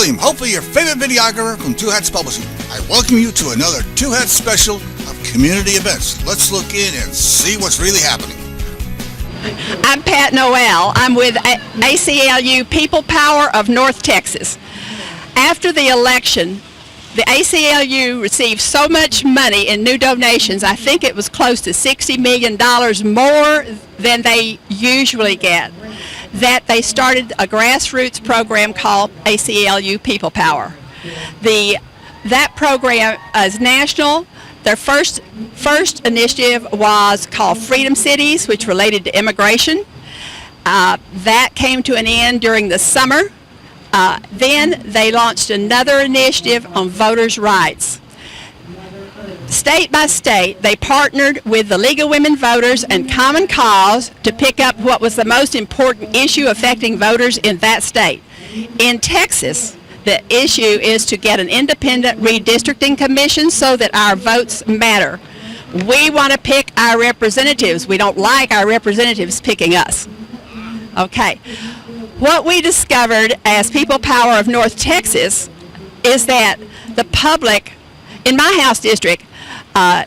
William, hopefully your favorite videographer from Two Hats Publishing. I welcome you to another Two Hats special of community events. Let's look in and see what's really happening. I'm Pat Noel. I'm with ACLU People Power of North Texas. After the election, the ACLU received so much money in new donations, I think it was close to $60 million more than they usually get, that they started a grassroots program called ACLU People Power. That program is national. Their first initiative was called Freedom Cities, which related to immigration. That came to an end during the summer. Then they launched another initiative on voters' rights. State by state, they partnered with the League of Women Voters and Common Cause to pick up what was the most important issue affecting voters in that state. In Texas, the issue is to get an independent redistricting commission so that our votes matter. We want to pick our representatives. We don't like our representatives picking us. Okay. What we discovered as People Power of North Texas is that the public, in my House district,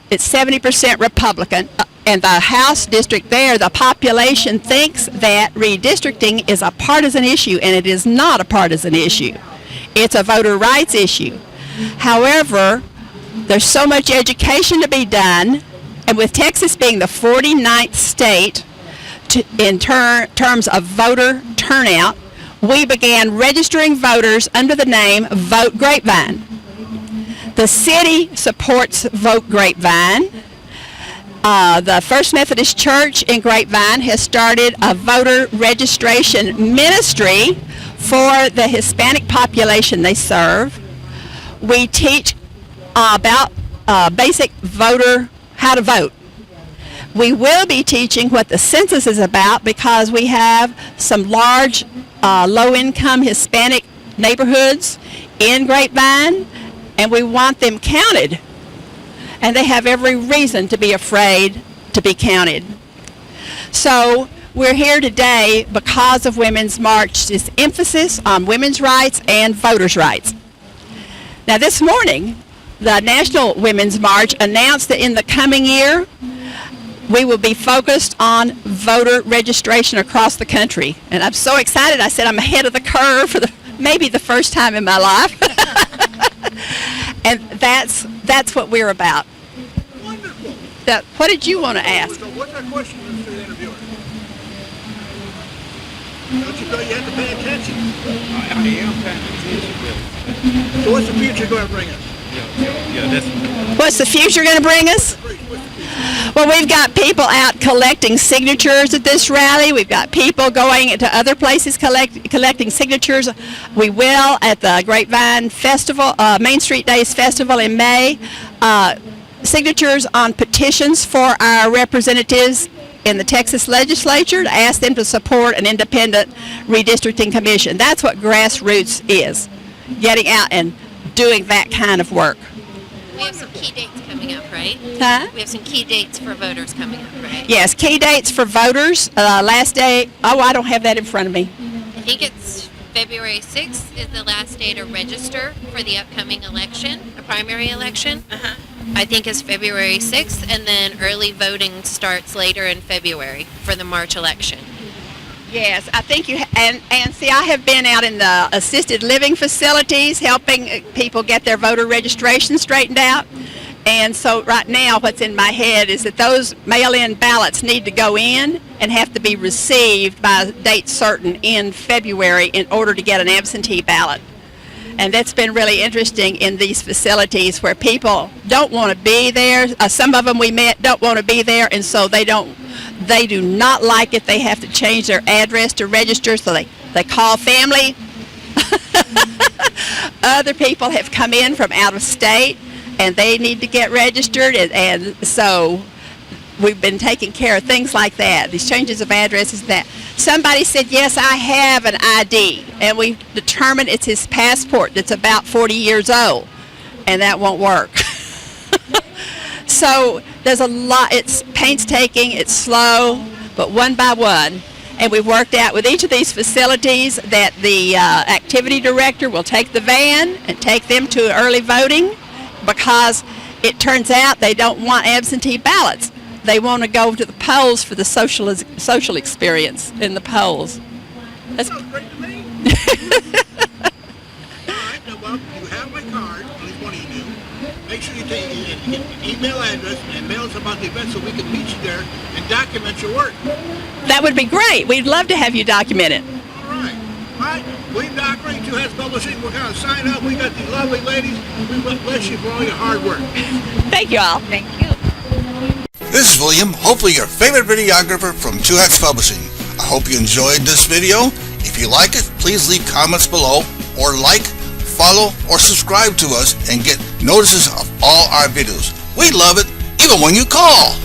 it's 70% Republican, and the House district there, the population thinks that redistricting is a partisan issue, and it is not a partisan issue. It's a voter rights issue. However, there's so much education to be done, and with Texas being the 49th state in terms of voter turnout, we began registering voters under the name Vote Grapevine. The city supports Vote Grapevine. The First Methodist Church in Grapevine has started a voter registration ministry for the Hispanic population they serve. We teach about basic voter, how to vote. We will be teaching what the census is about because we have some large low-income Hispanic neighborhoods in Grapevine, and we want them counted. And they have every reason to be afraid to be counted. So we're here today because of Women's March's emphasis on women's rights and voters' rights. Now this morning, the National Women's March announced that in the coming year, we will be focused on voter registration across the country. And I'm so excited. I said I'm ahead of the curve for maybe the first time in my life. And that's what we're about. Wonderful. What did you want to ask? So what's our question to the interviewer? Don't you feel you have to pay attention? I am paying attention. So what's the future going to bring us? Yeah, that's... What's the future going to bring us? Well, we've got people out collecting signatures at this rally. We've got people going into other places collecting signatures. We will at the Grapevine Festival, Main Street Days Festival in May. Signatures on petitions for our representatives in the Texas legislature to ask them to support an independent redistricting commission. That's what grassroots is, getting out and doing that kind of work. We have some key dates coming up, right? Huh? We have some key dates for voters coming up, right? Yes, key dates for voters. Last day, I don't have that in front of me. I think it's February 6th is the last day to register for the upcoming election, a primary election. I think it's February 6th, and then early voting starts later in February for the March election. Yes, I think you, and see, I have been out in the assisted living facilities helping people get their voter registration straightened out. And so right now what's in my head is that those mail-in ballots need to go in and have to be received by a date certain in February in order to get an absentee ballot. And that's been really interesting in these facilities where people don't want to be there. Some of them we met don't want to be there, and so they do not like it. They have to change their address to register, so they call family. Other people have come in from out of state, and they need to get registered, and so we've been taking care of things like that, these changes of addresses. That somebody said, yes, I have an ID, and we determined it's his passport that's about 40 years old, and that won't work. So there's a lot. It's painstaking, it's slow, but one by one. And we've worked out with each of these facilities that the activity director will take the van and take them to early voting, because it turns out they don't want absentee ballots. They want to go to the polls for the social experience in the polls. That's Sounds great to me. All right, now, well, you have my card, at least one of you do. Make sure you take an email address and mail us about the event so we can meet you there and document your work. That would be great. We'd love to have you document it. All right. All right. William Dockery, Two Hats Publishing. We're going to sign up. We got these lovely ladies. We bless you for all your hard work. Thank you all. Thank you. This is William, hopefully your favorite videographer from Two Hats Publishing. I hope you enjoyed this video. If you like it, please leave comments below, or like, follow, or subscribe to us and get notices of all our videos. We love it, even when you call.